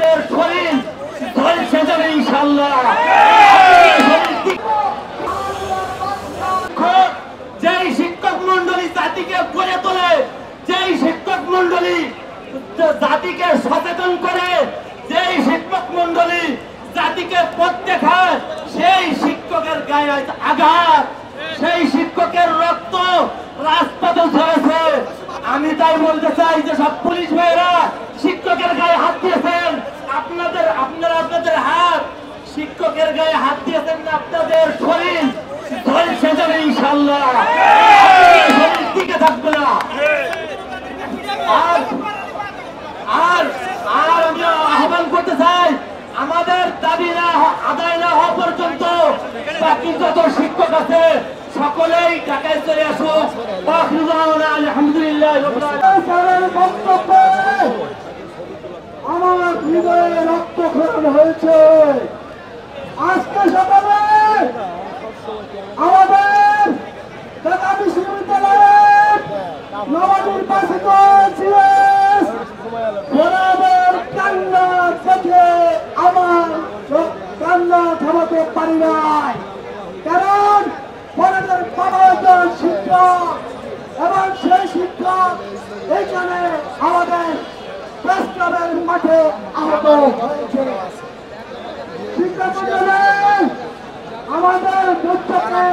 আপনাদের শরীর ঝলসে যাবে ইনশাআল্লাহ। যেই শিক্ষক মন্ডলী জাতিকে গড়ে তোলে, যেই শিক্ষক মন্ডলী জাতিকে সচেতন করে, যেই শিক্ষক মন্ডলী জাতিকে পথ দেখায়, সেই শিক্ষকের গায়ে আঘাত, সেই শিক্ষকের রক্ত রাজপথে ঝরেছে। আমি তাই বলতে চাই যে সব পুলিশ ভাইরা শিক্ষকের গায়ে হাত দিয়েছেন, আপনারা আপনাদের হাত শিক্ষকের গায়ে হাত দিয়েছেন না, আপনাদের শরীর ঝলসে যাবে ইনশাআল্লাহ, শরীর টিকে থাকবে না। আর আমি আহ্বান করতে চাই, আমাদের দাবি না আদায় না হওয়া পর্যন্ত বাকি যত শিক্ষক আছে সকলেই ঢাকায় চলে আসুক। আলহামদুলিল্লাহ। আমার হৃদয়ে রক্তক্ষরণ হয়েছে। আজকে সকালে আমাদের ঢাকা বিশ্ববিদ্যালয়ের নবনির্বাচিত সিএস গোলামের কান্না দেখে আমার কান্না থামাতে পারি নাই, কারণ ওনাদের বাবা একজন শিক্ষক এবং সেই শিক্ষক এইখানে আমাদের প্রেস ক্লাবের মাঠে আহত হয়েছে। শিক্ষা মন্ডলী আমাদের দুঃখকে